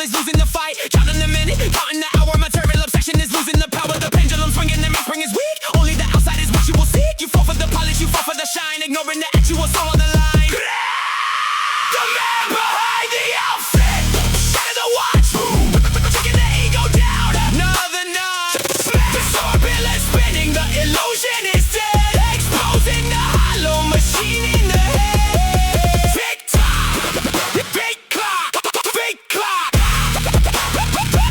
is losing the fight. Counting the minute, counting the hour. Material obsession is losing the power. The pendulum swinging and my spring is weak. Only the outside is what you will seek. You fall for the polish, you fall for the shine. Ignoring the actual soul on the line. The man behind the outfit. Shatter the watch. Taking the ego down. Another notch. The orbit is spinning. The illusion is dead. Exposing the hollow machine in the head. Tick tock. Fake clock. Fake clock.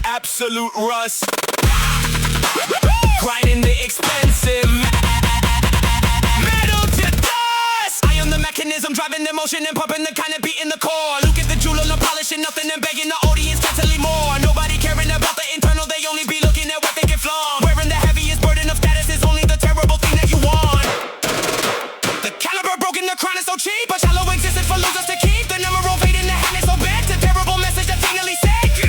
Absolute rust. Grinding the expensive metal to dust. I am the mechanism driving the motion and pumping the kind of beat in the core. Look at the jeweler, no polishing nothing and begging the audience constantly more. Nobody caring about the internal, they only be looking at what they can flaunt. Wearing the heaviest burden of status is only the terrible thing that you want. The caliber broken, the crown is so cheap, but shallow existence for losers to keep. The number of eight in the hand is so bent, a terrible message that's finally sick.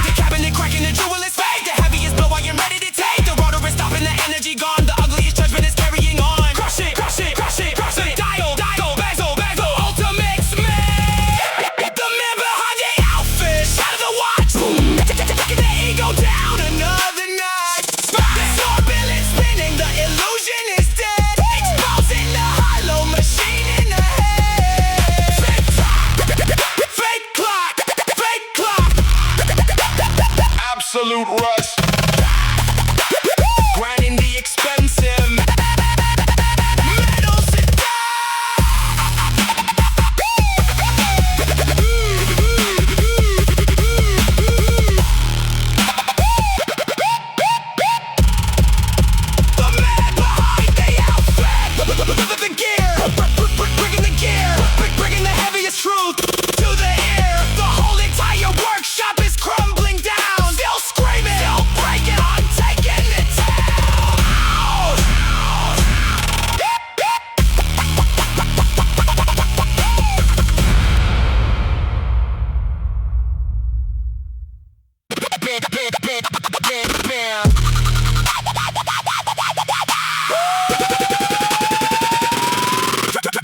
The cabinet cracking, the jewel is fake. The heaviest blow I am ready to take. The rotor is stopping, the energy gone. The ugliest judgment is carrying on. Crush it, crush it, crush it, crush it. Dial, dial, bezel, bezel. Ultimate Smith. The man behind the outfit. Shatter the watch. Taking the ego down another notch. This orbit is spinning. The illusion is dead. Exposing the hollow machine in the head. Fake clock. Fake clock. Absolute rust. Grinding the expensive metals to the man behind the outfit. The gear, bringing the gear, bringing the heaviest truth to the ear. The whole entire workshop is crumbling down. Still screaming, still breaking, I'm taking it down.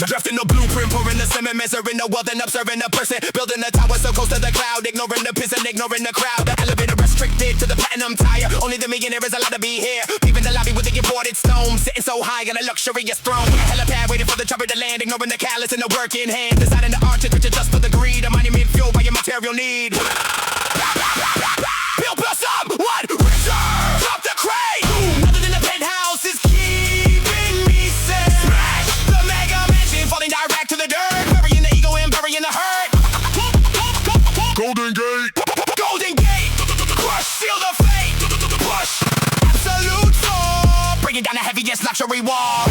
Drafting the blueprint, pouring the cement, measuring the wealth and observing the person. Building a tower so close to the cloud, ignoring the piss and ignoring the crowd. The elevator restricted to the platinum tire. Only the millionaire is allowed to be here. Leaving the lobby with the imported stone, sitting so high on a luxurious throne. Helipad waiting for the chopper to land, ignoring the callous and the work in hand. Designing the arches which are just for the greed. A monument fueled by your material need. Build someone richer. Drop the crate. Nothing in the penthouse is keeping me safe. Smash the mega mansion, falling direct to the dirt. Burying the ego and burying the hurt. Golden Gate. Golden Gate. Crush, seal the fate. Push. Absolute soul. Bringing down the heaviest luxury wall.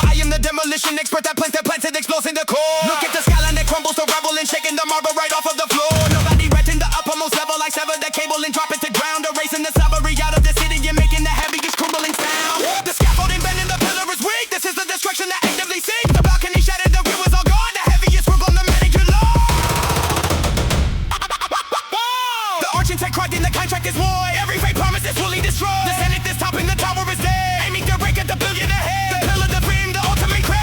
I am the demolition expert that plants and explodes in the core. Look at the skyline that crumbles to rubble and shaking the marble right off of the floor. Nobody renting the uppermost level. I sever the cable and drop it to ground. Erasing the slavery out of the city and making the heaviest crumbling sound. The scaffolding bending, the pillar is weak. This is the destruction that actively seeks. The balcony shattered, the view is all gone. The heaviest work on the manager law. The architect cried in the contract is void. Every fake promise is fully destroyed. The senate is topping, the tower is dead. Aiming to break at the billionaire head. The pillar, the beam, the ultimate crash.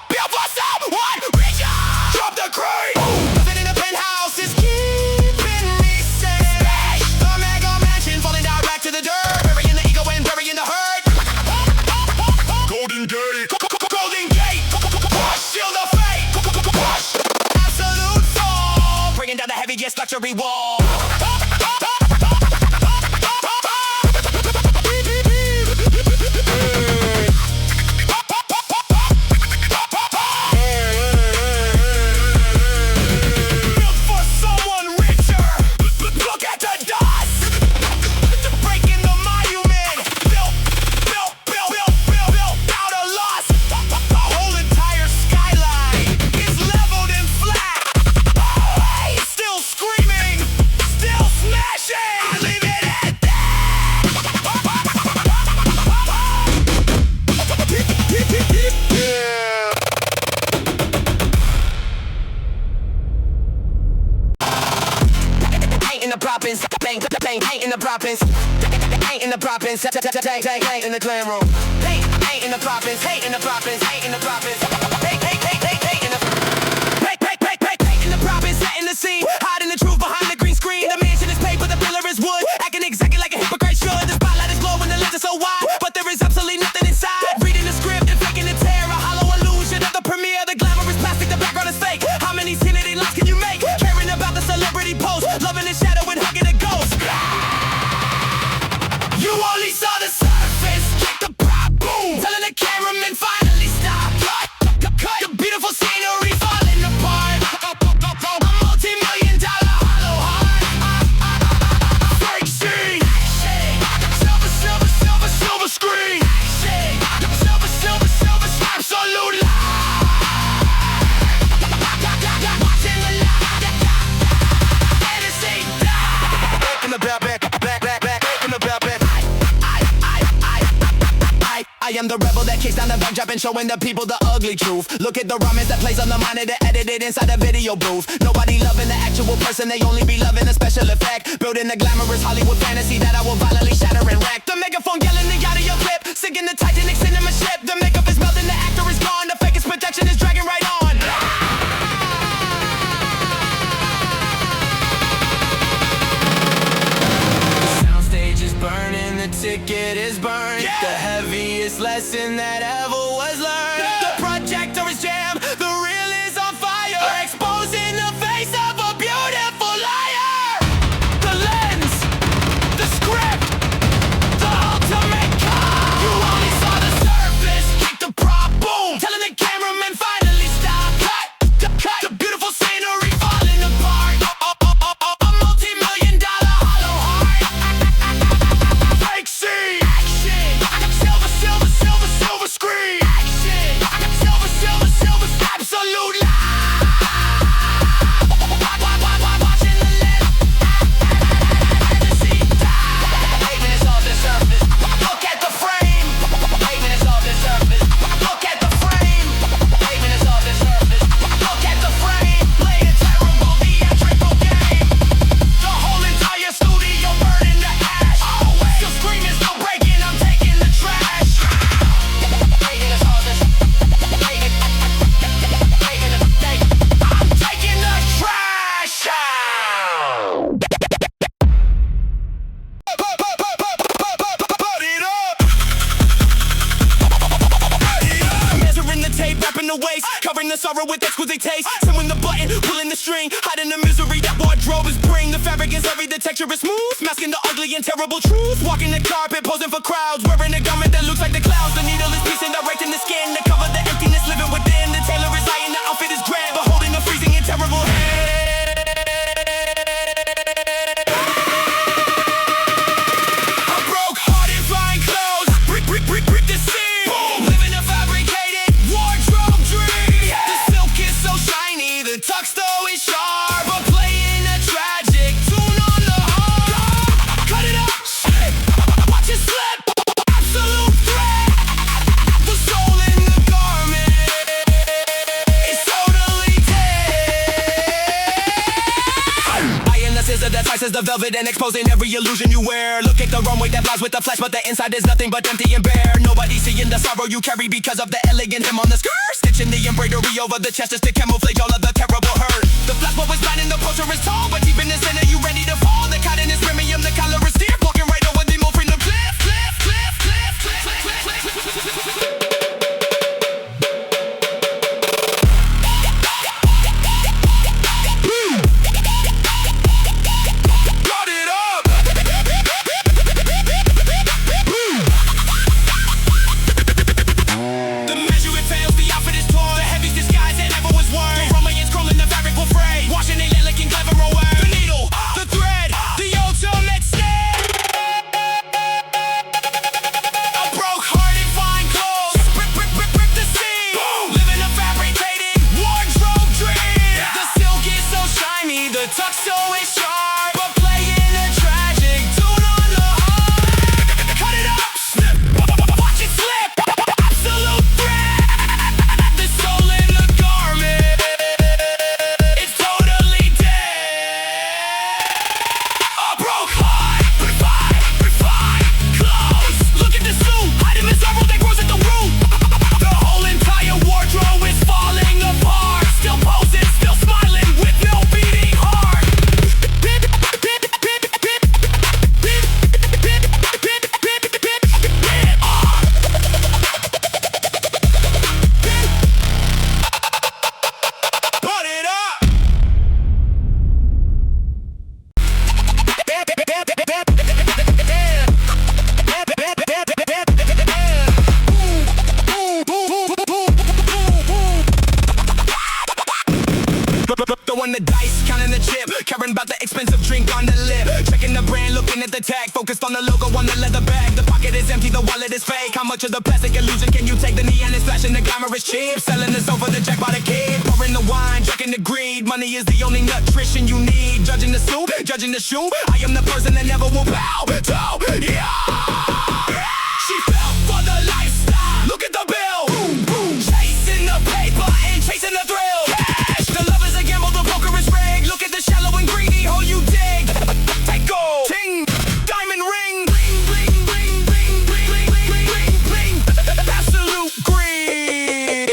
Build for someone richer. Drop the crate. Nothing in the penthouse is keeping me safe. The mega mansion falling down back to the dirt. Burying the ego and burying the hurt. Golden Gate. Golden Gate. Push, seal the fate. Push. Absolute soul. Bringing down the heaviest luxury wall. Built for someone richer. Look at the dust. Breaking the monument. Built out of loss. The whole entire skyline is leveled and flat. Still screaming, still smashing. I leave it at that. Ain't in the province, ain't in the province, ain't in the the province, hate in the clan room. Hate in the province, hate in the province, hate in the province. Hate in the hate in the province, set in the scene, hiding the truth behind the green screen. The mansion is paper, the pillar is wood, acting exactly like a hypocrite should. The spotlight is glowing, the lens is so wide, but there is absolutely nothing inside. Reading the script and faking the terror, a hollow illusion of the premiere. The glamour is plastic, the background is fake. How many tinted lights can you make? Caring about the celebrity post, loving the shadow and hugging a ghost. You only saw the surface, kick the prop, boom. Telling the cameraman finally stop. Cut the beautiful scenery falling apart. A multi-million-dollar hollow heart. Fake scene. Silver screen. Silver, absolute lie. Watching the light. Fantasy die. In the back. In the back. I am the rebel that kicks down the backdrop and showing the people the ugly truth. Look at the rhymes that plays on the monitor, edited inside a video booth. Nobody loving the actual person, they only be loving the special effect. Building the glamorous Hollywood fantasy that I will violently shatter and wreck. The megaphone yelling the audio clip, sinking the Titanic cinema ship. The makeup is melting, the actor is gone, the fakest protection is dragging right on. The soundstage is burning, the ticket is burned. Yeah. The heaviest lesson that ever was learned. Yeah. The projector is jammed, the reel is on fire, exposing the face of a beautiful liar. The lens, the script, the ultimate cut. You only saw the surface, kick the prop, boom. Telling the cameraman finally stop. Cut the beautiful scenery falling apart. A multi-million-dollar hollow heart. Fake scene. Silver screen. Silver, absolute lie. Watching the lens. Fantasy die. Pavement is all the surface. Look at the frame. Pavement is all the surface. Look at the frame. Pavement is all the surface. Look at the frame. Play a terrible theatrical game. The whole entire studio burning to ash. Still screaming, still breaking. I'm taking the trash. Covering the sorrow with exquisite taste. Sewing the button, pulling the string, hiding the misery that wardrobe is bring. The fabric is heavy, the texture is smooth, masking the ugly and terrible truth. Walking the carpet, posing for crowds, wearing a garment that looks like the clouds. The needle is piecing, directing the skin to cover the emptiness living within. The tailor is lying, the outfit is grand, but holding a freezing and terrible hand. A broke heart in fine clothes, brick the scene. Living a fabricated wardrobe dream. The silk is so shiny, the tuxedo is sharp, but playing a tragic tune on the harp. Cut it up, watch it slip. Absolute threat. The soul in the garment is totally dead. I am the scissor that slices the velvet and exposing every illusion you wear. Look at the runway that flies with the flesh, but the inside is nothing but empty and bare. Nobody seeing the sorrow you carry because of the elegant hem on the skirt. Stitching the embroidery over the chest just to camouflage all of the terrible hurt. The flash bulb is blinding, the poster is tall, but deep in the center you ready to fall. The cotton is premium, the color is stiff, walking right over the mold from the cliff. Got it up. The measurement fails, the outfit is torn, the heaviest disguise that ever was worn. The Romans crawling, the fabric will fray, washing they let looking clever away. The needle, the thread, the ultimate snare. A broke heart in fine clothes, brick the scene. Living a fabricated wardrobe dream. The silk is so shiny, the tuxedo is sharp, but playing a tragic tune on the harp. Cut it up, watch it slip. Absolute threat. The soul in the garment is totally dead. A broke heart, refined clothes. worrying about the expensive drink on the lip. Checking the brand, looking at the tag, focused on the logo on the leather bag. The pocket is empty, the wallet is fake. How much of the plastic illusion can you take? The neon is flashing, the glamour is cheap. Selling the sofa, the jack by the kid. Pouring the wine, drinking the greed. Money is the only nutrition you need. Judging the suit, judging the shoe. I am the person that never will bow down. Yeah. She fell for the lifestyle. Look at the bill. Boom, boom. Chasing the paper and chasing the thrill. Cash. The love is a gamble, the poker is rigged. Look at the shallow and greedy hole you dig. Take gold. Ting. Diamond ring. Bling, bling, bling, bling, bling, bling, bling, bling, bling. Absolute greed.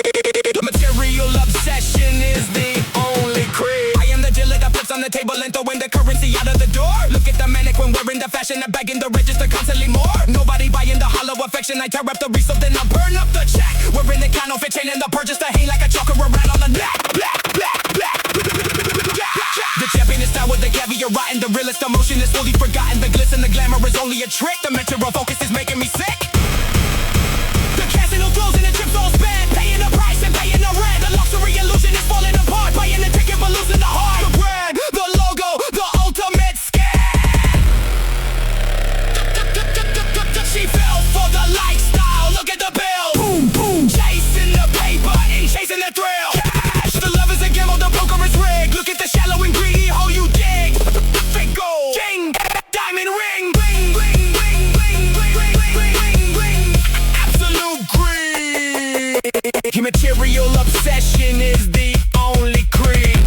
Material obsession is the only creed. I am the dealer that flips on the table and throwing the currency out of the door. Look at the mannequin wearing the fashion and bagging the register constantly more. Nobody buying the hollow affection. I tear up the resale, then I burn up the check. We're in the counterfeit chain and the purchase to hang like a choker around on the neck. Black, black, black. The champion is style with the caviar rotten. The realest emotion is fully forgotten. The glitz and the glamour is only a trick. The material focus is making me sick. The casino flows and the chips all spent. Paying the price and paying the rent. The luxury illusion is falling apart. Buying the ticket but losing the heart. The brand, the logo, the ultimate scam. She fell for the lifestyle. Look at the bill. Boom, boom. Chasing the paper and chasing the thrill. Cash. The love is a gamble, the poker is rigged. Look at the shallow and greedy hole you dig. Fake gold. King. Diamond ring. Bling, bling, bling, bling, bling, bling, bling, bling, bling. Absolute greed. Material obsession is the only creed.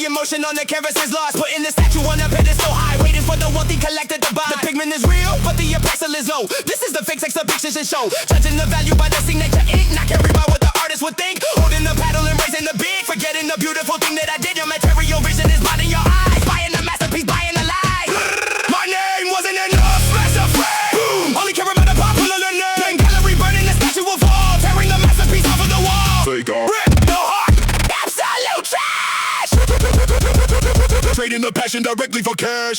Emotion on the canvas is lost. Putting the statue on a pedestal high, waiting for the wealthy collector to buy. The pigment is real, but the appraisal is low. This is the fake exhibition show. Judging the value by the signature ink, not carried by what the artist would think. Holding the paddle and raising the big, forgetting the beautiful thing that I did. Your material vision is blinding your eyes. Buying the masterpiece, buying the lie. My name wasn't enough, smash the frame. Only care about the popular name. Gallery burning, the statue will fall, tearing the masterpiece off of the wall. Fake art. Rip the heart, absolute trash. Trading the passion directly for cash.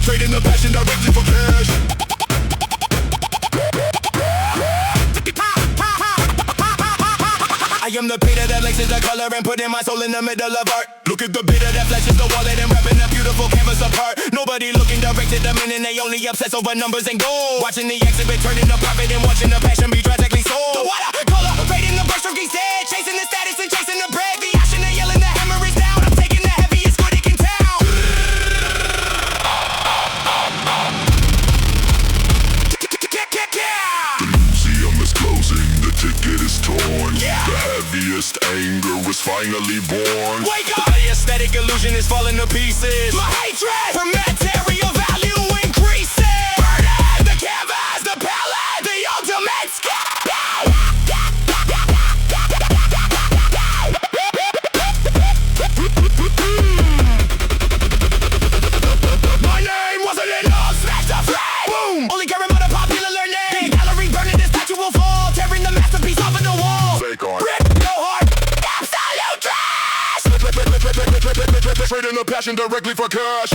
Trading the passion directly for cash. I am the painter that laces the color and putting my soul in the middle of art. Look at the bitter that flashes the wallet and wrapping the beautiful canvas apart. Nobody looking direct at the minute, they only obsess over numbers and gold. Watching the exhibit turning the profit and watching the passion be drastically sold. The watercolor fading the brushstroke he's dead, chasing the status and chasing the bread. The action and yelling the hammer is down. I'm taking the heaviest good he can town. The museum is closing, the ticket is torn. Yeah. The heaviest anger is finally born. Wake up! The aesthetic illusion is falling to pieces. My hatred for material value increases. Burning the canvas, the palette, the ultimate scam. My name wasn't enough, smash the flame. Boom! Only care about a popular name. Gallery burning, the statue will fall, tearing the masterpiece off of the wall. Fake art. Rip the heart, absolute trash. Trading the passion directly for cash.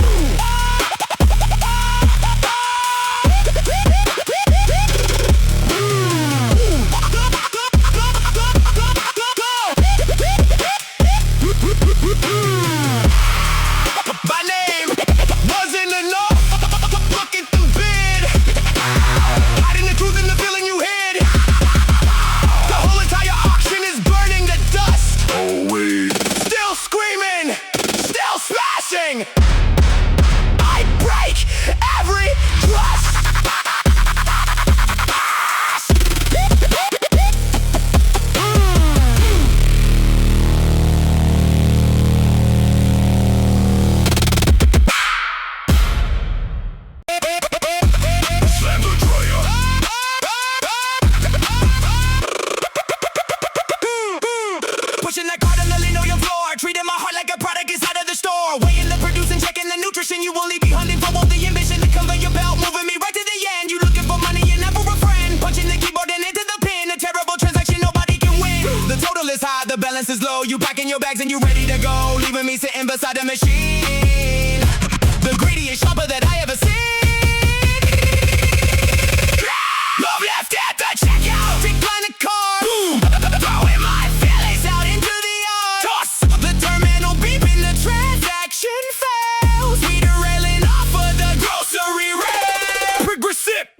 My name wasn't enough. Look at the bid. Hiding the truth in the feeling you hid. The whole entire auction is burning to dust. Oh wait. Still screaming, still smashing. I defenses low. You packing your bags and you ready to go, leaving me sitting beside the machine. The greediest shopper that I ever seen. Move left at the checkout, decline the card. Boom, throwing my feelings out into the yard. Toss the terminal beep in the transaction fails. We derailing off of the grocery rail. Progressive.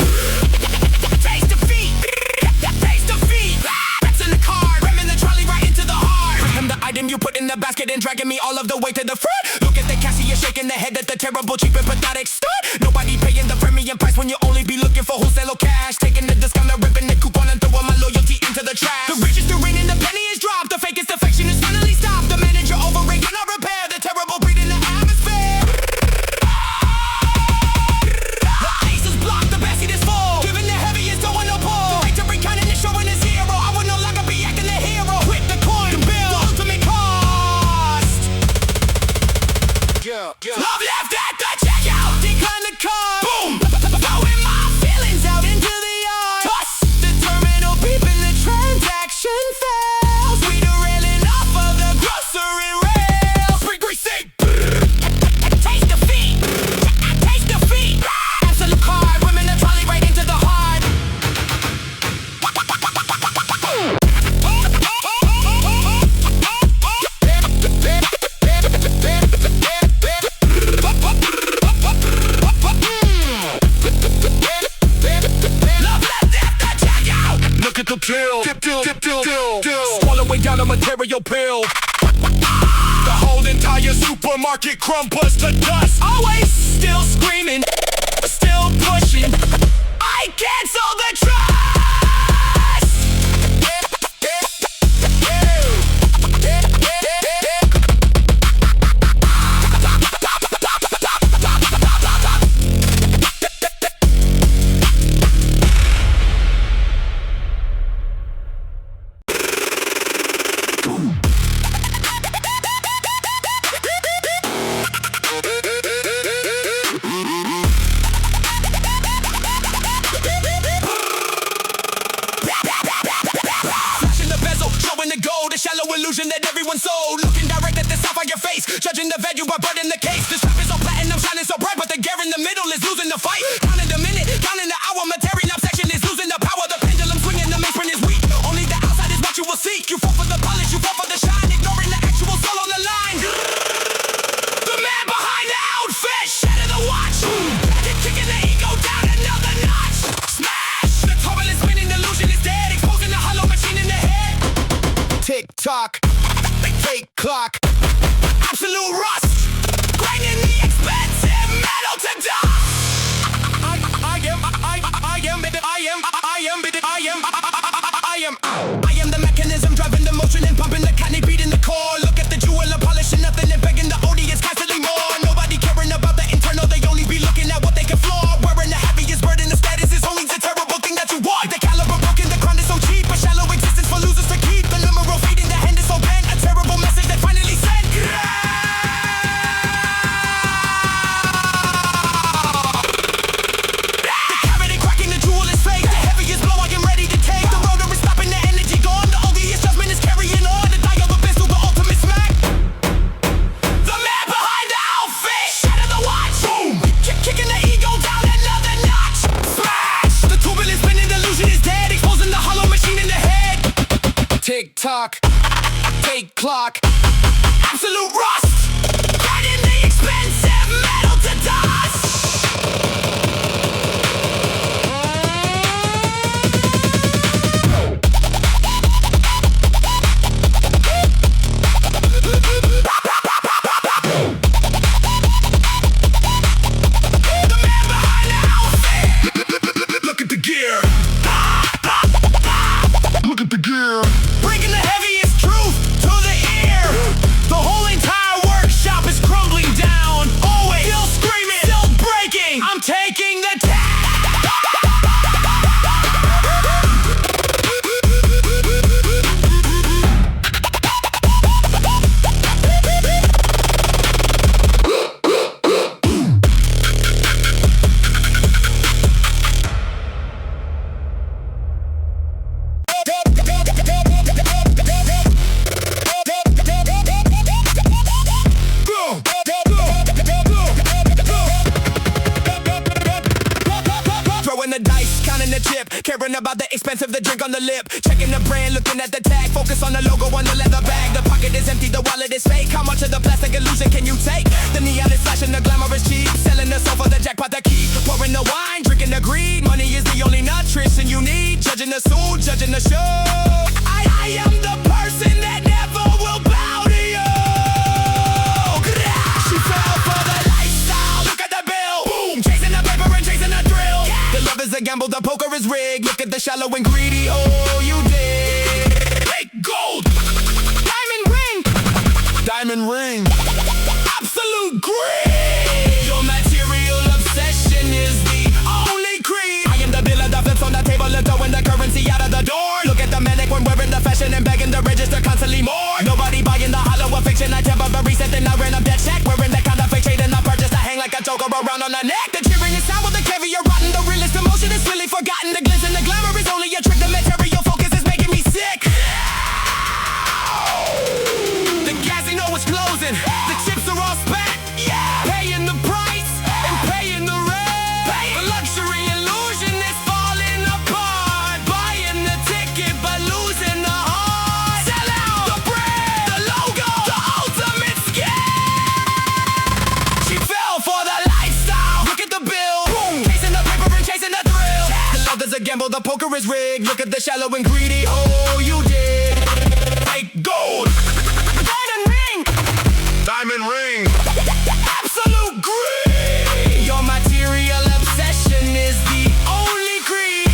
Taste defeat. Taste defeat. That's in the card. Ramming the trolley right into the heart. I'm the item you put in the basket and dragging me all of the way to the front. Look at the cashier shaking the head at the terrible, cheap and pathetic stunt. Nobody paying the premium price when you only be looking for wholesale or cash. Taking the discount, ripping the coupon and throwing my loyalty into the trash. The register ring and the penny is dropped. The fakest affection is finally stopped. The manager overrate cannot repair the terrible breed in the atmosphere. The ice is blocked, the basket is full. Giving the heaviest, going no pull. The right to recounting is showing his hero. I will no longer be acting the hero. Quit the coin, the bill, the ultimate cost. Love left at the checkout, decline the card. Boom, throwing my feelings out into the yard. Toss the terminal beep and the transaction fails. We derailing off of the grocery rails. Greasy. Taste defeat. Taste defeat. Absolute card, women the trolley right into the heart. Love left at the checkout. Look at the bill. Swallow way down a material pill. The whole entire supermarket crumbles to dust. Always still screaming, still pushing. I cancel the trust. Flashing the bezel, showing the gold, a shallow illusion that everyone sold. Looking direct at the sapphire face, judging the value by blood in the case. The strap is so platinum, shining so bright, but the gear in the middle is losing the fight. Counting the minute, counting the hour, material obsession is losing the power. The pendulum swinging, the mainspring is weak. Only the outside is what you will seek. You fall for the polish, you fall for the shine, ignoring the actual soul on the line. The man behind the outfit, shatter the watch. Kicking the ego down another notch. Smash! The turbulent spinning illusion is dead, exposing the hollow machine in the head. Tick tock, fake clock, absolute rust, grinding the expensive metal to dust. I am the mechanism driving the motion and pumping the canny beat in the core. Look at the jeweler polishing nothing and begging the audience constantly more. Nobody caring about the internal, they only be looking at what they can floor. Wearing the heaviest burden, the status is only the terrible thing that you want. The caliber broken, the crown is so cheap, a shallow existence for losers to keep. The numeral fading, the hand is so bent, a terrible message that finally sent. The cavity cracking, the jewel is fake. The heaviest blow I am ready to take. The rotor is stopping, the energy gone. The obvious judgment is carrying on. The die of a pistol, the ultimate smack. The man behind the outfit, shatter the watch. Boom, kicking the ego down another notch. Smash, the turbulent spinning illusion is dead, exposing the hollow machine in the head. Tick tock, fake clock, absolute rust, grinding the expensive metal to dust. The man behind the outfit. Look at the gear. Look at the gear. Bringing the heaviest truth to the ear. The whole entire works at the tag, focus on the logo on the leather bag. The pocket is empty, the wallet is fake. How much of the plastic illusion can you take? The neon is flashing, the glamour is cheap. Selling the soul for the jackpot that keep. Pouring the wine, drinking the greed. Money is the only nutrition you need. Judging the suit, judging the show. I am the person that never will bow to you. She fell for the lifestyle. Look at the bill. Boom, chasing the paper and chasing the thrill. The love is a gamble, the poker is rigged. Look at the shallow and greedy. Oh, you did. Make gold. Diamond ring. Diamond ring. Absolute greed. Your material obsession is the only creed. I am the bill of the flips on the table and throwing the currency out of the door. Look at the mannequin wearing the fashion and begging the register constantly more. Nobody buying the hollow of fiction. I temporary set and I ran up that check. Wearing that kind of fake shade and I purchased. I hang like a joker around on the neck. The cheering is sound with the caviar rotten. The realest emotion is really forgotten. The glitz and the glamour is only a trick. The material focus is making me sick. The casino is closing. The chips are all spent. Paying the price and paying the rent. The luxury illusion is falling apart. Buying the ticket but losing the heart. Sell out the brand, the logo, the ultimate scam. She fell for the lifestyle. Look at the bill. Boom, chasing the paper and chasing the thrill. The love is a gamble, the poker is rigged. Look at the shallow and greedy. Oh, you did. Like gold. Diamond ring. Diamond ring. Absolute greed. Your material obsession is the only creed.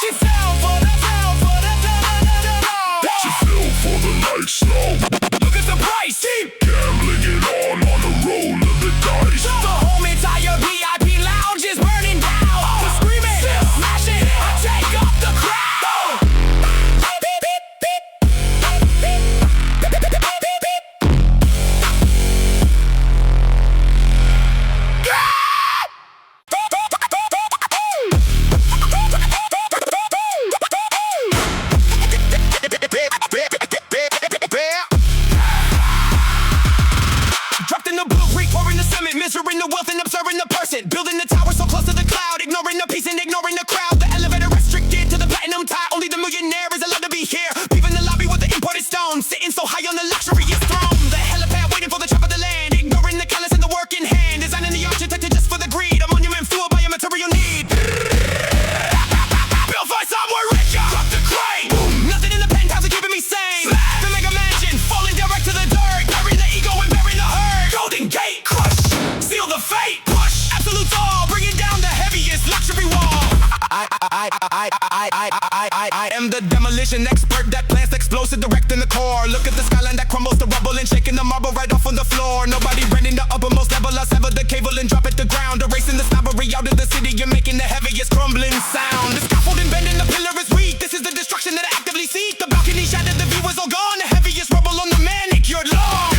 She fell for the lifestyle. Look at the price. Cheap. Gambling it on a roll of the dice. The whole entire VIP lounge is burning down. We're screaming, smashing, take up the crowd. Dropped in the blue creek, pouring the cement, measuring the wealth and observing the person. Building the tower so close to the cloud, ignoring the peace and ignoring the crowd. The elevator restricted to the platinum tile. Only the millionaire is allowed to be here. Leaving the lobby with the imported stones, sitting so high on the luxurious throne. The helipad waiting for the top of the land, ignoring the callous and the work in hand. Designing the architecture just for the greed, a monument fueled by a material need. Built for somewhere richer. Drop the crane. Boom. Nothing in the penthouse is keeping me sane. Smash. The mega mansion falling direct to the dirt, burying the ego and burying the hurt. Golden gate crush, seal the fate. Push, absolute all, bringing down the heaviest luxury wall. I am the demolition expert that plants explosive direct in the core. Look at the skyline that crumbles to rubble and shaking the marble right off on the floor. Nobody renting the uppermost level. I sever the cable and drop it to ground. Erasing the snobbery out of the city. You're making the heaviest crumbling sound. The scaffolding bending, the pillar is weak. This is the destruction that I actively seek. The balcony shattered, the view is all gone. The heaviest rubble on the manicured lawn.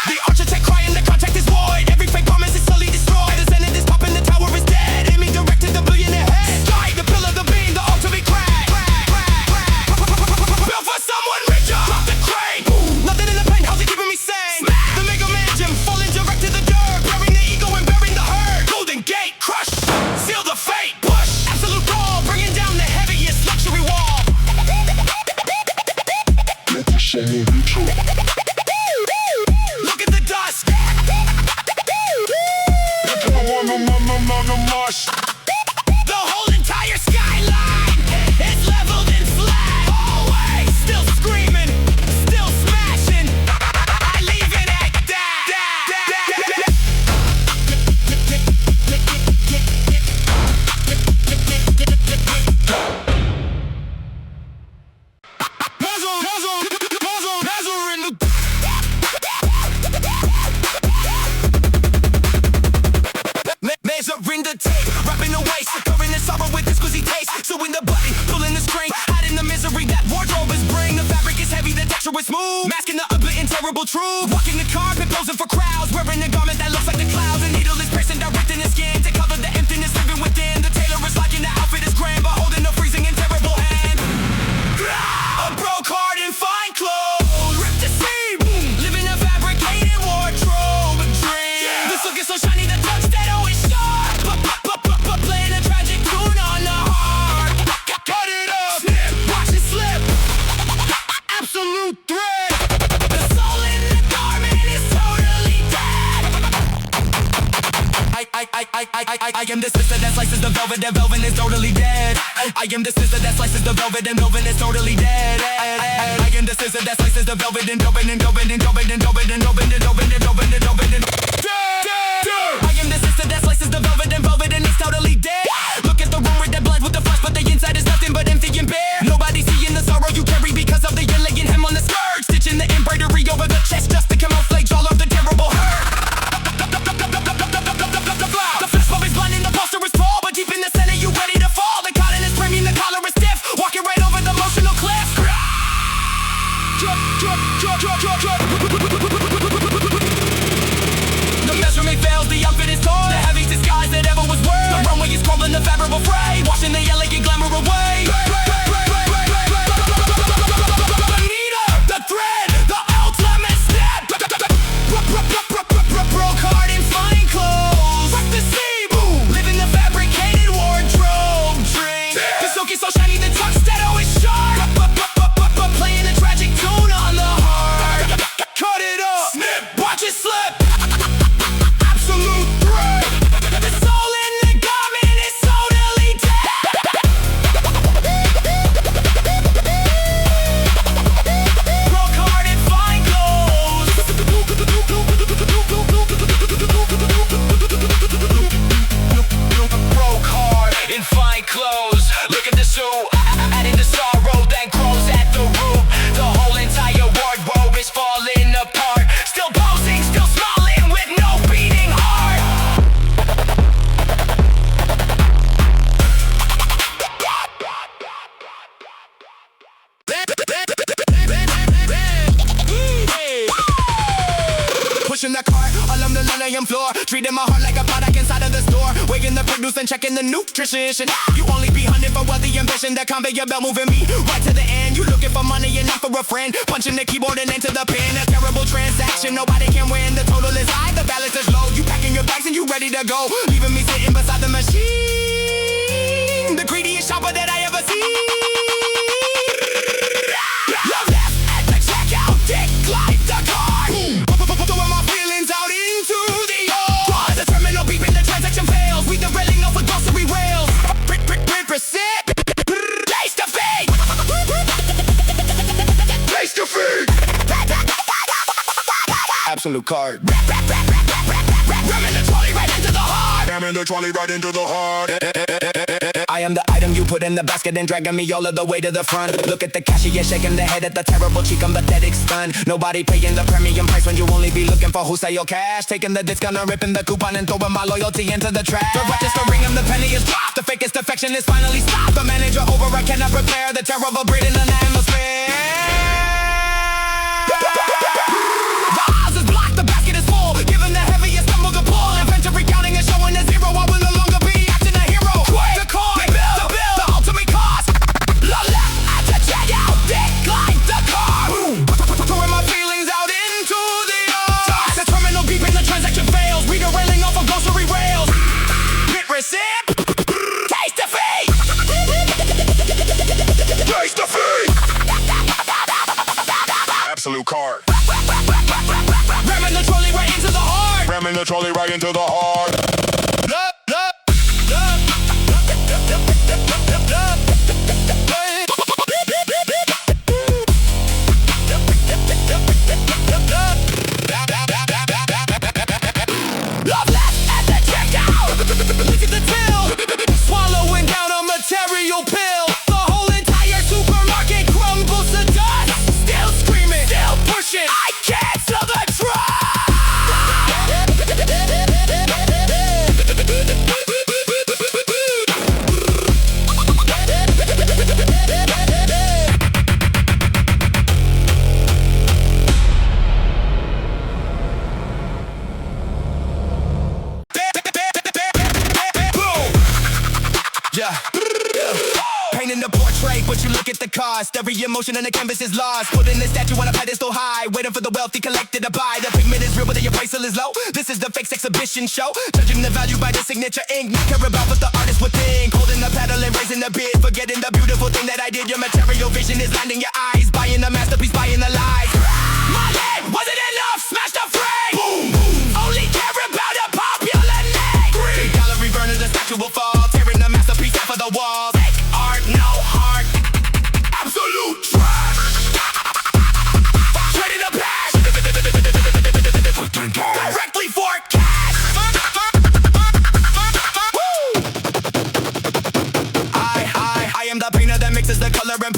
The architect crying, the contract is void. Every fake promise is slowly destroyed. The zenith is popping, the tower is dead. Aiming direct to the billionaire head. Strike the pillar, the beam, the altar be cracked. Built for someone richer. Drop the crane. Boom. Nothing in the penthouse is keeping me sane. Smash. The mega mansion falling direct to the dirt, burying the ego and burying the hurt. Golden gate crush, seal the fate. Push, absolute all, bringing down the heaviest luxury wall. Look at the dust. The whole entire skyline is leveled and flat. Always still screaming, still smashing. I leave it at that. Measuring the tape, rapping the I am the sister that slices the velvet and velvet is totally dead. I am the sister that slices the velvet and velvet is totally dead. I am the sister that slices the velvet and velvet and velvet and velvet and velvet and velvet and velvet and velvet and velvet and I am the sister that slices the velvet and velvet and it's totally dead. Look at the room with that blood with the flesh, but the inside is nothing but empty and bare. Nobody seeing the sorrow you carry because of the elegant hem on the skirt, stitching the embroidery over the chest just to camouflage all of the terrible hurt. The flesh is blind and the poster is tall, but deep in the center you ready to fall. The cotton is premium, the collar is stiff, walking right over the emotional cliff. The measurement fails, the outfit is torn, the heaviest disguise that ever was worn. The runway is crawling the favorable fray, washing the elegant glamour away. The needle, the thread, the ultimate step. Broke heart in fine clothes, rock the sea, boom, live in the fabricated wardrobe. Drink the silky so shiny, the tuxedo is sharp. Playing a tragic tune on the heart. Cut it up, snip, watch it slip. Absolute threat. The soul in the garment is totally dead. Broke heart in fine clothes. Broke heart in fine clothes. Look at the suit, adding the sorrow that grows at the root. The whole entire wardrobe is falling apart. Still posing, still smiling with no beating heart. Pushing the cart along the linoleum floor, treating my heart like a product inside of the store. Weighing the produce and checking the nutrition. You only be hunting for wealthy ambition. That conveyor belt moving me right to the end. You looking for money and not for a friend. Punching the keyboard and into the pen. A terrible transaction. Nobody can win. The total is high. The balance is low. You packing your bags and you ready to go, leaving me sitting beside the machine. The greediest shopper that I ever seen. Love left at the checkout. Dick like the car. Throwing my feelings out into the yard. The terminal beeping, the transaction fails. We the railing off with grocery rails. Percent. Taste the fate. Taste the fate. Absolute card. Ramming the trolley right into the heart. Ramming the trolley right into the heart. I am the item you put in the basket and dragging me all of the way to the front. Look at the cashier shaking the head at the terrible cheek, I'm pathetic stun. Nobody paying the premium price when you only be looking for who say your cash. Taking the discount and ripping the coupon and throwing my loyalty into the trash. The register ringing, the penny is dropped. The fakest defection is finally stopped. The manager over, I cannot prepare the terrible breed in an atmosphere. The eyes is blocked, the basket is full. Giving the heaviest stumble to pull. Inventory counting and showing a zero. I will no longer be acting a hero. Quick, the coin, the bill, the ultimate cost. The left at the checkout, dick like the car. Throwing my feelings out into the yard. The terminal beeping, the transaction fails. We the railing off of grocery rails. Hit receipt. Taste the fee. Taste the fate. Absolute card. Ramming the trolley right into the heart. Ramming the trolley right into the heart. Love left at the checkout. Look at the till. Swallowing down a material pill. The whole entire supermarket crumbles to dust. Still screaming, still pushing. I cancel the truck. Yeah. Painting the portrait, but you look at the cost. Every emotion on the canvas is lost. Putting the statue on a pedestal high, waiting for the wealthy collector to buy. The pigment is real, but your price still is low. This is the fake exhibition show. Judging the value by the signature ink. Not care about what the artist would think. Holding the paddle and raising the bid. Forgetting the beautiful thing that I did. Your material vision is blinding your eyes. Buying the masterpiece, buying the lies. My head wasn't enough, smash the frame. Boom, boom. Only care about a popular name.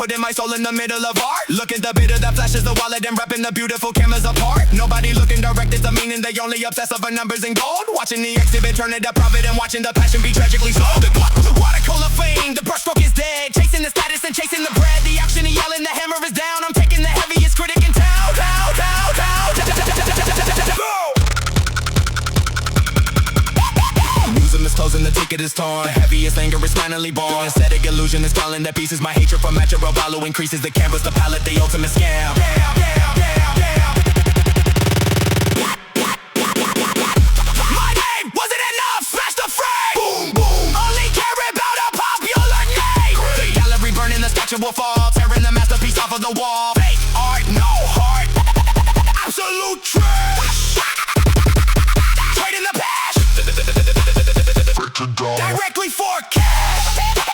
putting my soul in the middle of art. Look at the bit of that flashes the wallet and repping the beautiful cameras apart. Nobody looking direct is the meaning, they only obsess over numbers and gold. Watching the exhibit turn into profit and watching the passion be tragically sold. Watercolor fame, the brushstroke is dead. Chasing the status and chasing the bread. The action is yelling, the hammer is down. I'm taking the heaviest critic in town. Losing is closing, the ticket is torn. The heaviest anger is finally born. Aesthetic illusion is falling to pieces. My hatred for natural value increases the canvas, the palette, the ultimate scam. My name wasn't enough, smash the frame. Boom, boom. Only care about a popular name. The gallery burning, the statue will fall. Tearing the masterpiece off of the wall. Fake art, no heart. Absolute trash. Trading the past. Directly for cash.